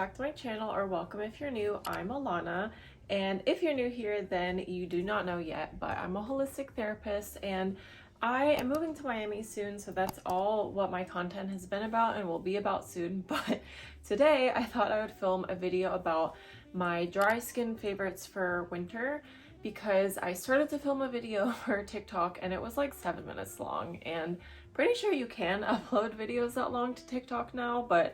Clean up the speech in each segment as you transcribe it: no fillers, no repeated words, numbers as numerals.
back to my channel, or welcome if you're new. I'm Alana, and if you're new here, then you do not know yet, but I'm a holistic therapist and I am moving to Miami soon, so that's all what my content has been about and will be about soon. But today I thought I would film a video about my dry skin favorites for winter, because I started to film a video for TikTok and it was like 7 minutes long, and pretty sure you can upload videos that long to TikTok now, but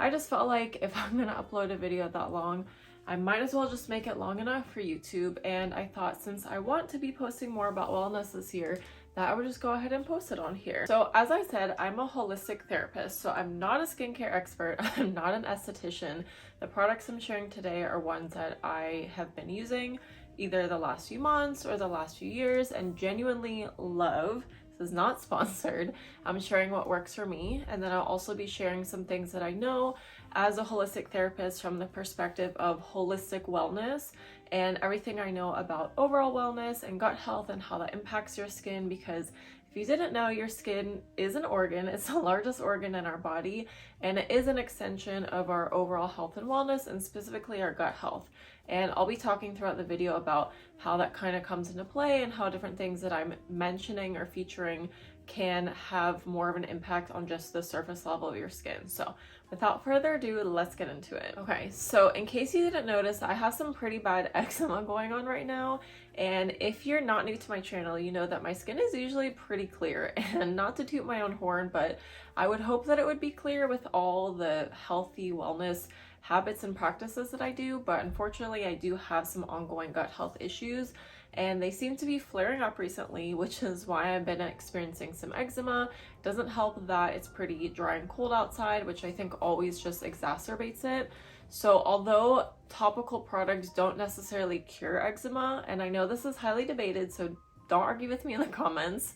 I just felt like if I'm gonna upload a video that long, I might as well just make it long enough for YouTube. And I thought, since I want to be posting more about wellness this year, that I would just go ahead and post it on here. So as I said, I'm a holistic therapist, so I'm not a skincare expert. I'm not an esthetician. The products I'm sharing today are ones that I have been using either the last few months or the last few years and genuinely love. This is not sponsored. I'm sharing what works for me, and then I'll also be sharing some things that I know as a holistic therapist from the perspective of holistic wellness and everything I know about overall wellness and gut health and how that impacts your skin. Because if you didn't know, your skin is an organ. It's the largest organ in our body, and it is an extension of our overall health and wellness, and specifically our gut health. And I'll be talking throughout the video about how that kind of comes into play and how different things that I'm mentioning or featuring can have more of an impact on just the surface level of your skin. So without further ado, let's get into it. Okay, so in case you didn't notice, I have some pretty bad eczema going on right now. And if you're not new to my channel, you know that my skin is usually pretty clear. And not to toot my own horn, but I would hope that it would be clear with all the healthy wellness habits and practices that I do, but unfortunately I do have some ongoing gut health issues, and they seem to be flaring up recently, which is why I've been experiencing some eczema. Doesn't help that it's pretty dry and cold outside, which I think always just exacerbates it. So although topical products don't necessarily cure eczema, and I know this is highly debated, so don't argue with me in the comments,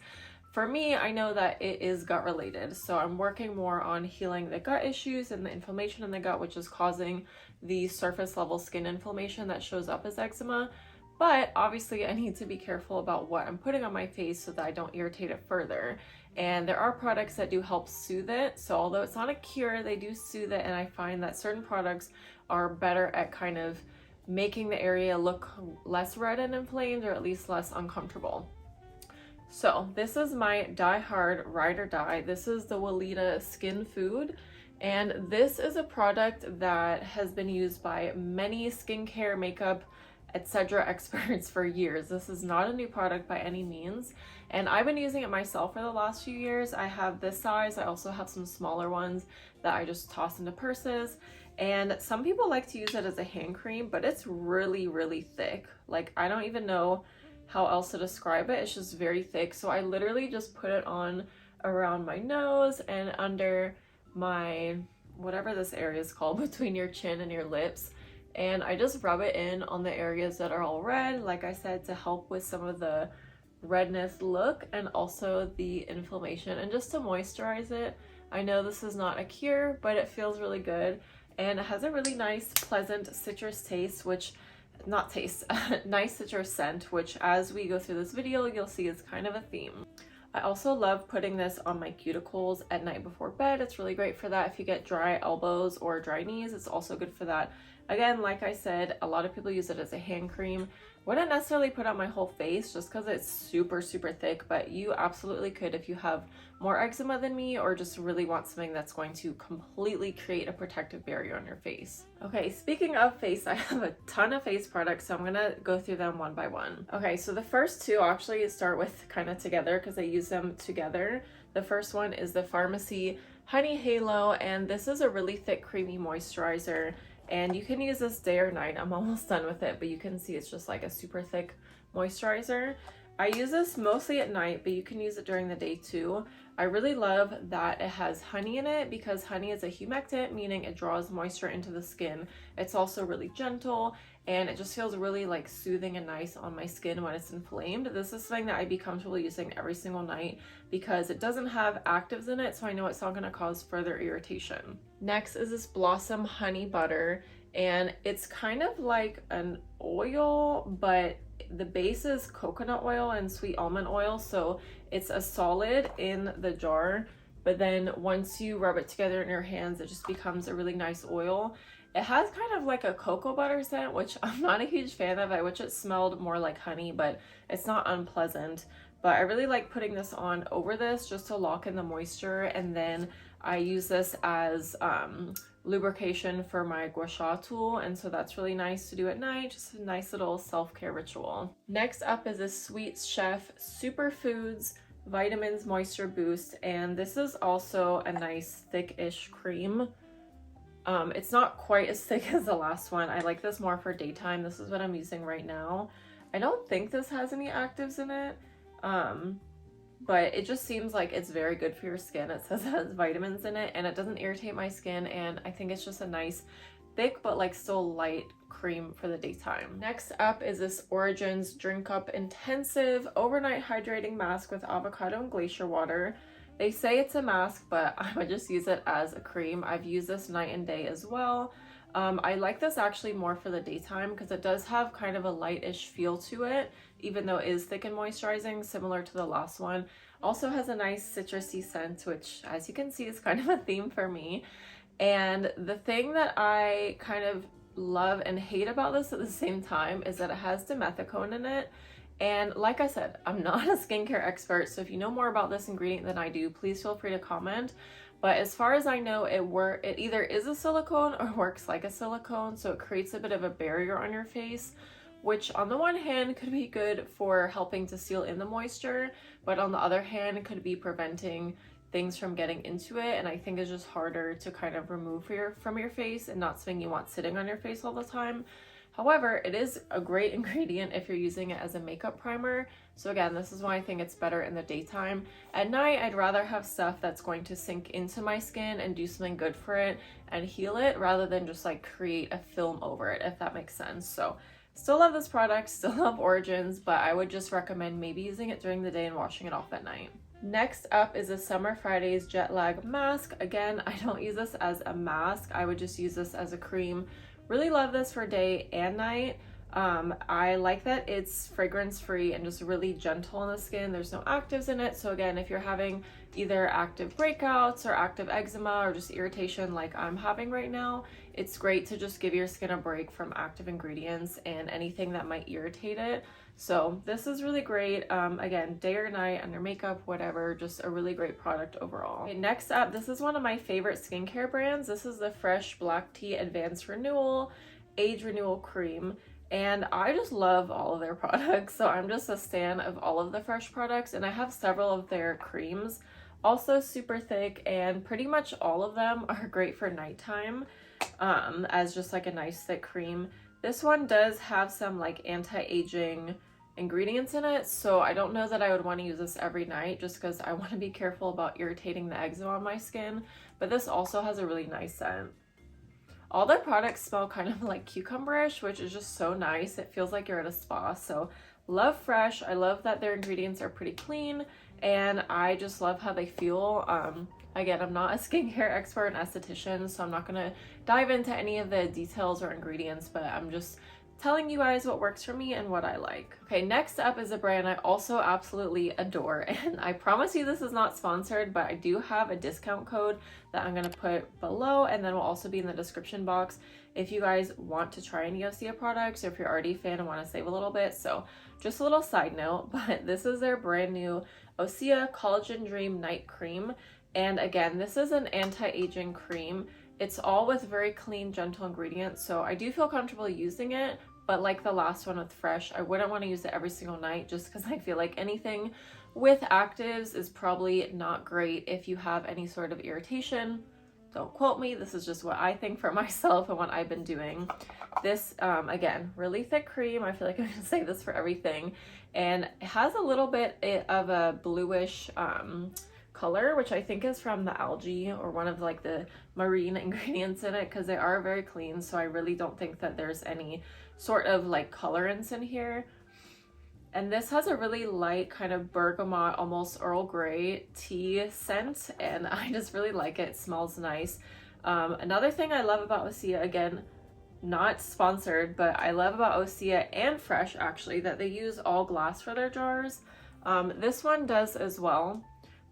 for me, I know that it is gut related. So I'm working more on healing the gut issues and the inflammation in the gut, which is causing the surface level skin inflammation that shows up as eczema. But obviously I need to be careful about what I'm putting on my face so that I don't irritate it further. And there are products that do help soothe it. So although it's not a cure, they do soothe it. And I find that certain products are better at kind of making the area look less red and inflamed, or at least less uncomfortable. So this is my Die Hard Ride or Die. This is the Weleda Skin Food, and this is a product that has been used by many skincare, makeup, etc. experts for years. This is not a new product by any means, and I've been using it myself for the last few years. I have this size. I also have some smaller ones that I just toss into purses, and some people like to use it as a hand cream, but it's really, really thick. Like, I don't even know how else to describe it. It's just very thick. So I literally just put it on around my nose and under my, whatever this area is called, between your chin and your lips. And I just rub it in on the areas that are all red, like I said, to help with some of the redness look and also the inflammation, and just to moisturize it. I know this is not a cure, but it feels really good. And it has a really nice, pleasant citrus taste, which not taste, nice citrus scent, which as we go through this video, you'll see is kind of a theme. I also love putting this on my cuticles at night before bed. It's really great for that. If you get dry elbows or dry knees, it's also good for that. Again, like I said, a lot of people use it as a hand cream. Wouldn't necessarily put on my whole face just because it's super, super thick, but you absolutely could if you have more eczema than me, or just really want something that's going to completely create a protective barrier on your face. Okay, speaking of face, I have a ton of face products, so I'm gonna go through them one by one. Okay, so the first two I'll actually start with kind of together because I use them together. The first one is the Pharmacy Honey Halo, and this is a really thick, creamy moisturizer. And you can use this day or night. I'm almost done with it, but you can see it's just like a super thick moisturizer. I use this mostly at night, but you can use it during the day too. I really love that it has honey in it, because honey is a humectant, meaning it draws moisture into the skin. It's also really gentle, and it just feels really like soothing and nice on my skin when it's inflamed. This is something that I'd be comfortable using every single night because it doesn't have actives in it, so I know it's not going to cause further irritation. Next is this Blossom Honey Butter, and it's kind of like an oil, but the base is coconut oil and sweet almond oil, so it's a solid in the jar, but then once you rub it together in your hands, it just becomes a really nice oil. It has kind of like a cocoa butter scent, which I'm not a huge fan of. I wish it smelled more like honey, but it's not unpleasant. But I really like putting this on over this just to lock in the moisture, and then I use this as lubrication for my gua sha tool, and so that's really nice to do at night, just a nice little self-care ritual. Next up is this Sweet Chef Superfoods Vitamins Moisture Boost, and this is also a nice thick-ish cream. It's not quite as thick as the last one. I like this more for daytime. This is what I'm using right now. I don't think this has any actives in it, but it just seems like it's very good for your skin. It says it has vitamins in it, and it doesn't irritate my skin, and I think it's just a nice thick but like still light cream for the daytime. Next up is this Origins Drink Up Intensive Overnight Hydrating Mask with avocado and glacier water. They say it's a mask, but I would just use it as a cream. I've used this night and day as well. I like this actually more for the daytime because it does have kind of a lightish feel to it, even though it is thick and moisturizing, similar to the last one. Also has a nice citrusy scent, which as you can see is kind of a theme for me. And the thing that I kind of love and hate about this at the same time is that it has dimethicone in it. And like I said, I'm not a skincare expert, so if you know more about this ingredient than I do, please feel free to comment. But as far as I know, it either is a silicone or works like a silicone, so it creates a bit of a barrier on your face, which on the one hand could be good for helping to seal in the moisture, but on the other hand could be preventing things from getting into it, and I think it's just harder to kind of remove from your face and not something you want sitting on your face all the time. However, it is a great ingredient if you're using it as a makeup primer. So again, this is why I think it's better in the daytime. At night, I'd rather have stuff that's going to sink into my skin and do something good for it and heal it rather than just like create a film over it, if that makes sense. So still love this product, still love Origins, but I would just recommend maybe using it during the day and washing it off at night. Next up is a Summer Fridays Jet Lag Mask. Again, I don't use this as a mask. I would just use this as a cream. Really love this for day and night. I like that it's fragrance free and just really gentle on the skin. There's no actives in it. So again, if you're having either active breakouts or active eczema or just irritation like I'm having right now, it's great to just give your skin a break from active ingredients and anything that might irritate it. So this is really great. Again, day or night, under makeup, whatever, just a really great product overall. Okay, next up, this is one of my favorite skincare brands. This is the Fresh Black Tea Advanced Renewal Age Renewal Cream. And I just love all of their products. So I'm just a stan of all of the Fresh products, and I have several of their creams, also super thick, and pretty much all of them are great for nighttime as just like a nice thick cream. This one does have some like anti-aging ingredients in it, so I don't know that I would want to use this every night just because I want to be careful about irritating the eczema on my skin, but this also has a really nice scent. All their products smell kind of like cucumberish, which is just so nice. It feels like you're at a spa, so love Fresh. I love that their ingredients are pretty clean, and I just love how they feel. Again, I'm not a skincare expert and esthetician, so I'm not going to dive into any of the details or ingredients, but I'm just telling you guys what works for me and what I like. Okay, next up is a brand I also absolutely adore, and I promise you this is not sponsored, but I do have a discount code that I'm going to put below, and then will also be in the description box if you guys want to try any Osea products or if you're already a fan and want to save a little bit. So just a little side note, but this is their brand new Osea Collagen Dream Night Cream. And again, this is an anti-aging cream. It's all with very clean, gentle ingredients, so I do feel comfortable using it, but like the last one with Fresh, I wouldn't want to use it every single night just because I feel like anything with actives is probably not great if you have any sort of irritation. Don't quote me, this is just what I think for myself and what I've been doing. This, again, really thick cream. I feel like I'm gonna say this for everything. And it has a little bit of a bluish, color, which I think is from the algae or one of like the marine ingredients in it, because they are very clean, so I really don't think that there's any sort of like colorants in here. And this has a really light kind of bergamot, almost Earl Grey tea scent, and I just really like it. It smells nice. Another thing I love about Osea, again, not sponsored, but I love about Osea and Fresh actually, that they use all glass for their jars. This one does as well.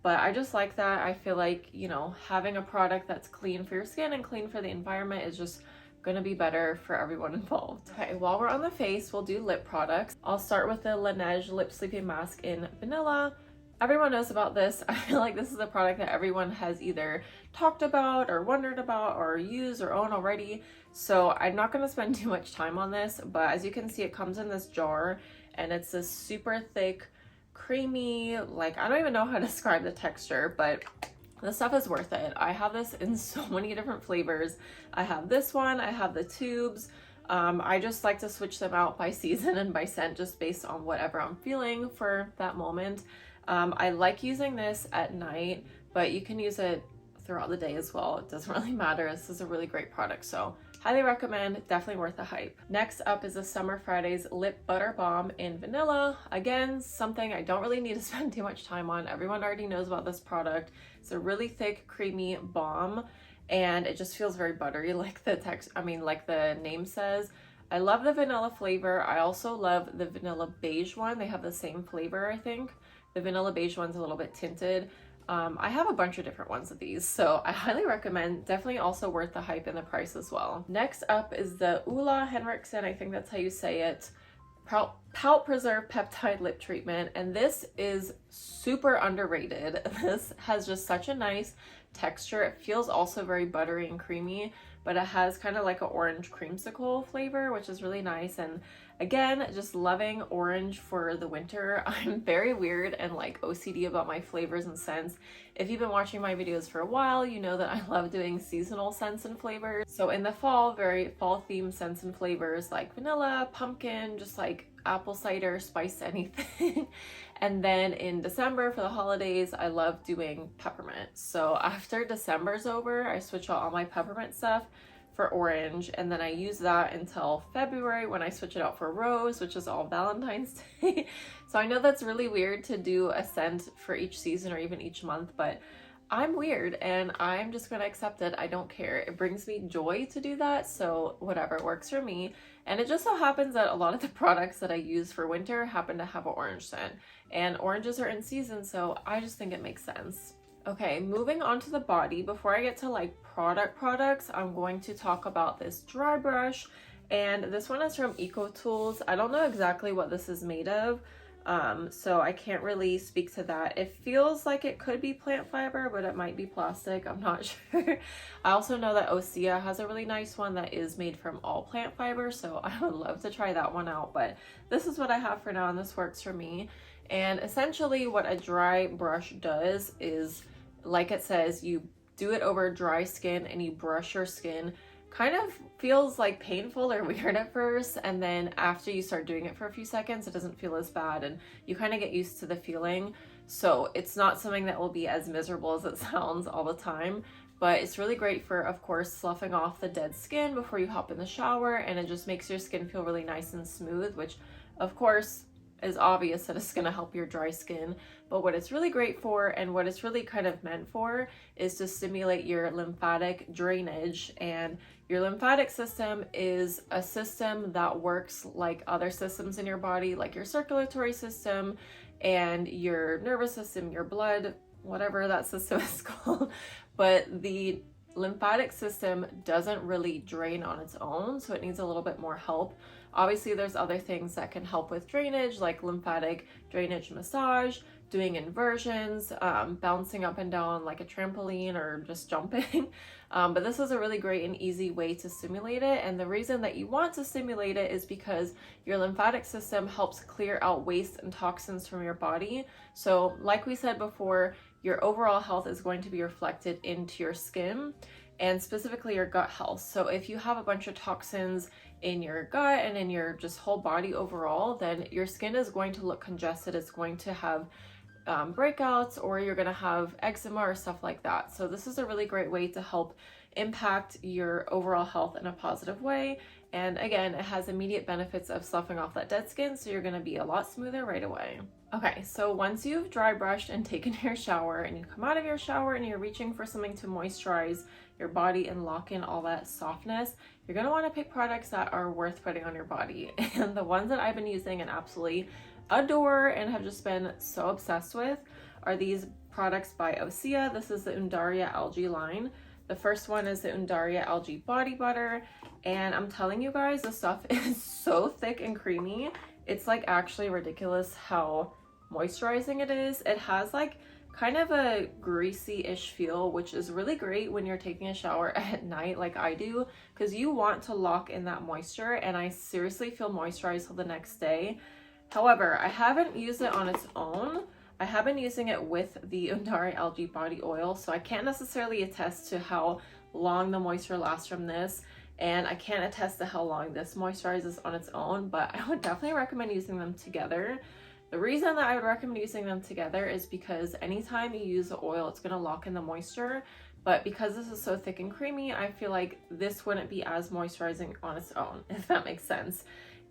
But I just like that. I feel like, you know, having a product that's clean for your skin and clean for the environment is just gonna be better for everyone involved. Okay, while we're on the face, we'll do lip products. I'll start with the Laneige Lip Sleeping Mask in Vanilla. Everyone knows about this. I feel like this is a product that everyone has either talked about or wondered about or used or own already. So I'm not gonna spend too much time on this, but as you can see, it comes in this jar and it's this super thick, creamy, like, I don't even know how to describe the texture, but the stuff is worth it. I have this in so many different flavors. I have this one, I have the tubes. I just like to switch them out by season and by scent, just based on whatever I'm feeling for that moment. I like using this at night, but you can use it throughout the day as well. It doesn't really matter. This is a really great product, so highly recommend, definitely worth the hype. Next up is the Summer Fridays Lip Butter Balm in Vanilla. Again, something I don't really need to spend too much time on. Everyone already knows about this product. It's a really thick, creamy balm, and it just feels very buttery, like like the name says. I love the vanilla flavor. I also love the vanilla beige one. They have the same flavor, I think. The vanilla beige one's a little bit tinted. I have a bunch of different ones of these, so I highly recommend. Definitely also worth the hype and the price as well. Next up is the Ulla Henriksen, I think that's how you say it, Pout Preserve Peptide Lip Treatment, and this is super underrated. This has just such a nice texture. It feels also very buttery and creamy, but it has kind of like an orange creamsicle flavor, which is really nice. And again, just loving orange for the winter. I'm very weird and like OCD about my flavors and scents. If you've been watching my videos for a while, you know that I love doing seasonal scents and flavors. So in the fall, very fall themed scents and flavors like vanilla, pumpkin, just like apple cider, spice anything. And then in December for the holidays, I love doing peppermint. So after December's over, I switch out all my peppermint stuff for orange, and then I use that until February when I switch it out for rose, which is all Valentine's Day. So I know that's really weird to do a scent for each season or even each month, but I'm weird and I'm just gonna accept it. I don't care. It brings me joy to do that, so whatever works for me. And it just so happens that a lot of the products that I use for winter happen to have an orange scent, and oranges are in season, so I just think it makes sense. Okay, moving on to the body. Before I get to like products, I'm going to talk about this dry brush, and this one is from Eco Tools. I don't know exactly what this is made of, so I can't really speak to that. It feels like it could be plant fiber, but it might be plastic. I'm not sure. I also know that Osea has a really nice one that is made from all plant fiber, so I would love to try that one out, but this is what I have for now and this works for me. And essentially what a dry brush does is, like it says, you do it over dry skin and you brush your skin. Kind of feels like painful or weird at first, and then after you start doing it for a few seconds, it doesn't feel as bad and you kind of get used to the feeling. So it's not something that will be as miserable as it sounds all the time, but it's really great for, of course, sloughing off the dead skin before you hop in the shower, and it just makes your skin feel really nice and smooth, which of course is obvious that it's going to help your dry skin. But what it's really great for, and what it's really kind of meant for, is to stimulate your lymphatic drainage. And your lymphatic system is a system that works like other systems in your body, like your circulatory system and your nervous system, your blood, whatever that system is called. But the lymphatic system doesn't really drain on its own, so it needs a little bit more help. Obviously, there's other things that can help with drainage, like lymphatic drainage massage, doing inversions, bouncing up and down like a trampoline, or just jumping. But this is a really great and easy way to stimulate it. And the reason that you want to stimulate it is because your lymphatic system helps clear out waste and toxins from your body. So like we said before, your overall health is going to be reflected into your skin, and specifically your gut health. So if you have a bunch of toxins in your gut and in your just whole body overall, then your skin is going to look congested. It's going to have breakouts, or you're going to have eczema or stuff like that. So this is a really great way to help impact your overall health in a positive way. And again, it has immediate benefits of sloughing off that dead skin, so you're going to be a lot smoother right away. Okay, so once you've dry brushed and taken your shower, and you come out of your shower and you're reaching for something to moisturize your body and lock in all that softness, you're going to want to pick products that are worth putting on your body. And the ones that I've been using and absolutely adore and have just been so obsessed with are these products by Osea. This is the Undaria algae line. The first one is the Undaria Algae Body Butter, and I'm telling you guys, the stuff is so thick and creamy. It's like actually ridiculous how moisturizing it is. It has like kind of a greasy-ish feel, which is really great when you're taking a shower at night like I do, because you want to lock in that moisture, and I seriously feel moisturized till the next day. However, I haven't used it on its own. I have been using it with the Undaria Algae Body Oil, so I can't necessarily attest to how long the moisture lasts from this, and I can't attest to how long this moisturizes on its own, but I would definitely recommend using them together. The reason that I would recommend using them together is because anytime you use the oil, it's going to lock in the moisture, but because this is so thick and creamy, I feel like this wouldn't be as moisturizing on its own, if that makes sense.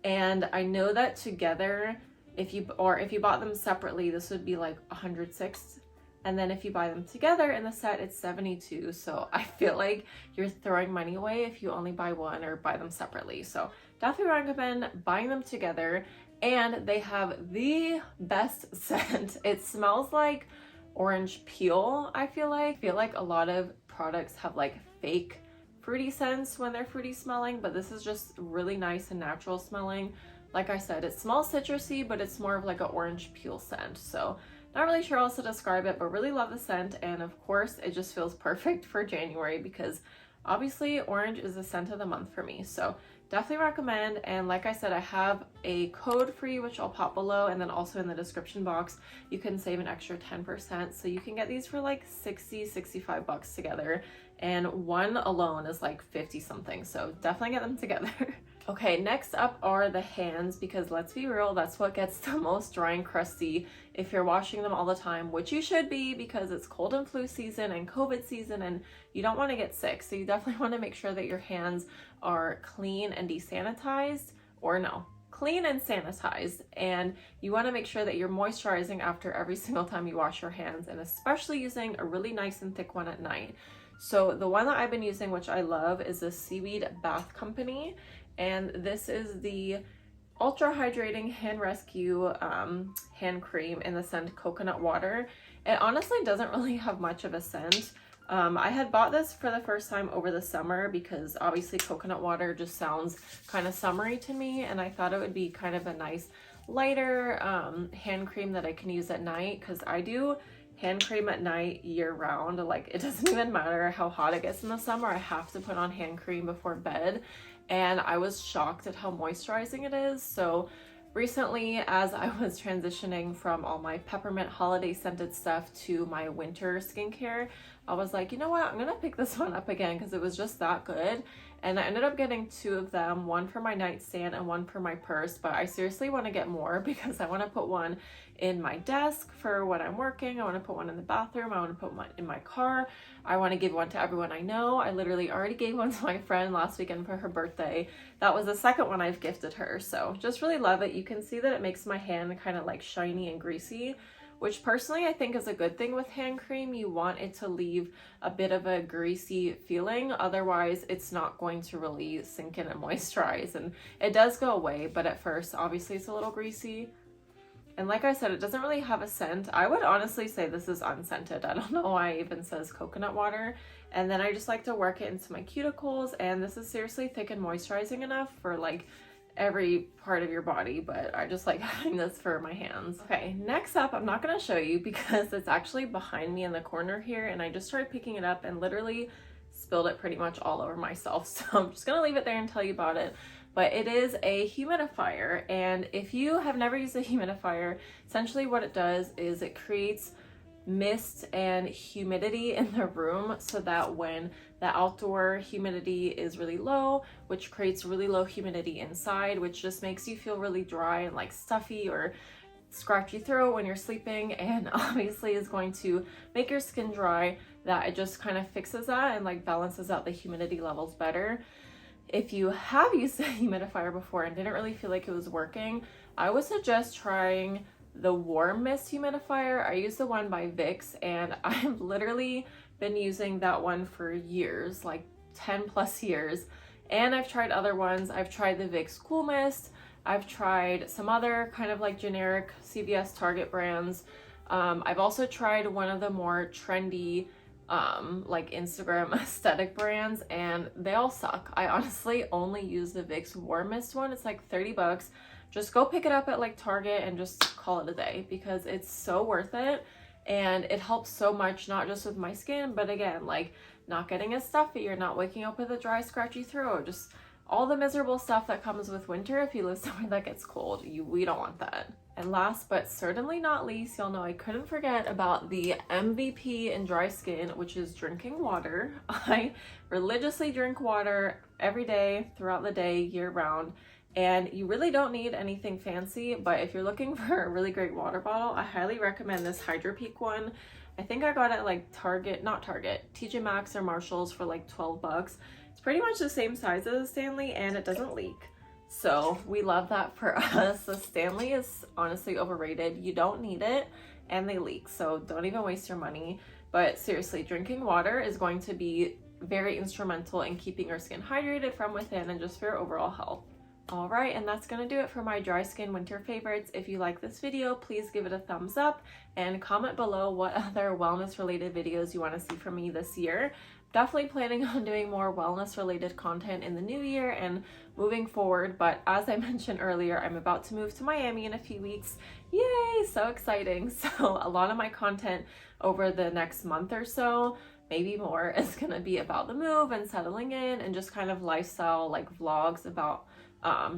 And I know that together, if you bought them separately, this would be like 106, and then if you buy them together in the set, it's 72. So I feel like you're throwing money away if you only buy one or buy them separately. So definitely recommend buying them together. And they have the best scent. It smells like orange peel. I feel like a lot of products have like fake fruity scents when they're fruity smelling, but this is just really nice and natural smelling. Like I said, it smells citrusy, but it's more of like an orange peel scent. So not really sure how else to describe it, but really love the scent. And of course, it just feels perfect for January because obviously orange is the scent of the month for me. So definitely recommend. And like I said, I have a code for you, which I'll pop below, and then also in the description box, you can save an extra 10%. So you can get these for like 60, 65 bucks together. And one alone is like 50 something. So definitely get them together. Okay, next up are the hands, because let's be real, that's what gets the most dry and crusty if you're washing them all the time, which you should be because it's cold and flu season and COVID season and you don't want to get sick. So you definitely want to make sure that your hands are clean and desanitized, or no, clean and sanitized. And you want to make sure that you're moisturizing after every single time you wash your hands, and especially using a really nice and thick one at night. So the one that I've been using, which I love, is the Seaweed Bath Company. And this is the Ultra Hydrating Hand Rescue hand cream in the scent Coconut Water. It honestly doesn't really have much of a scent. I had bought this for the first time over the summer because obviously coconut water just sounds kind of summery to me, and I thought it would be kind of a nice lighter hand cream that I can use at night, because I do hand cream at night year round. Like, it doesn't even matter how hot it gets in the summer, I have to put on hand cream before bed. And I was shocked at how moisturizing it is. So recently, as I was transitioning from all my peppermint holiday scented stuff to my winter skincare, I was like, you know what, I'm gonna pick this one up again because it was just that good. And I ended up getting two of them, one for my nightstand and one for my purse, but I seriously want to get more because I want to put one in my desk for when I'm working. I want to put one in the bathroom. I want to put one in my car. I want to give one to everyone I know. I literally already gave one to my friend last weekend for her birthday. That was the second one I've gifted her. So just really love it. You can see that it makes my hand kind of like shiny and greasy, which personally I think is a good thing with hand cream. You want it to leave a bit of a greasy feeling, otherwise it's not going to really sink in and moisturize. And it does go away, but at first obviously it's a little greasy. And like I said, it doesn't really have a scent. I would honestly say this is unscented. I don't know why it even says coconut water. And then I just like to work it into my cuticles, and this is seriously thick and moisturizing enough for like every part of your body, but I just like having this for my hands. Okay, next up, I'm not going to show you because it's actually behind me in the corner here, and I just started picking it up and literally spilled it pretty much all over myself, so I'm just going to leave it there and tell you about it. But it is a humidifier, and if you have never used a humidifier, essentially what it does is it creates mist and humidity in the room so that when the outdoor humidity is really low, which creates really low humidity inside, which just makes you feel really dry and like stuffy or scratchy throat when you're sleeping, and obviously is going to make your skin dry, that it just kind of fixes that and like balances out the humidity levels better. If you have used a humidifier before and didn't really feel like it was working, I would suggest trying the warm mist humidifier. I use the one by Vicks, and I've literally been using that one for years, like 10 plus years. And I've tried other ones. I've tried the Vicks Cool Mist. I've tried some other kind of like generic CVS Target brands. I've also tried one of the more trendy like Instagram aesthetic brands, and they all suck. I honestly only use the Vicks Warm Mist one. It's like 30 bucks. Just go pick it up at like Target and just call it a day because it's so worth it. And it helps so much, not just with my skin, but again, like not getting as stuffy, you're not waking up with a dry, scratchy throat, just all the miserable stuff that comes with winter if you live somewhere that gets cold. We don't want that. And last but certainly not least, y'all know I couldn't forget about the MVP in dry skin, which is drinking water. I religiously drink water every day, throughout the day, year round. And you really don't need anything fancy, but if you're looking for a really great water bottle, I highly recommend this Hydro Peak one. I think I got it at like Target, not Target, TJ Maxx or Marshalls for like 12 bucks. It's pretty much the same size as a Stanley and it doesn't leak. So we love that for us. The Stanley is honestly overrated. You don't need it and they leak, so don't even waste your money. But seriously, drinking water is going to be very instrumental in keeping your skin hydrated from within and just for your overall health. All right, and that's gonna do it for my dry skin winter favorites. If you like this video, please give it a thumbs up and comment below what other wellness related videos you want to see from me this year. Definitely planning on doing more wellness related content in the new year and moving forward, but as I mentioned earlier, I'm about to move to Miami in a few weeks. Yay, so exciting. So a lot of my content over the next month or so, maybe more, is gonna be about the move and settling in and just kind of lifestyle like vlogs about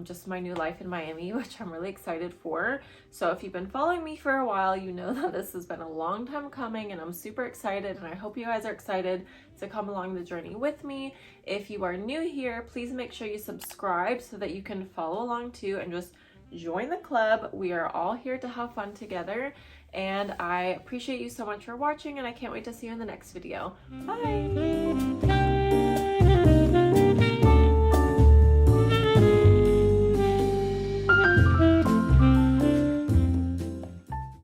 just my new life in Miami, which I'm really excited for. So if you've been following me for a while, you know that this has been a long time coming and I'm super excited, and I hope you guys are excited to come along the journey with me. If you are new here, please make sure you subscribe so that you can follow along too and just join the club. We are all here to have fun together, and I appreciate you so much for watching, and I can't wait to see you in the next video. Bye!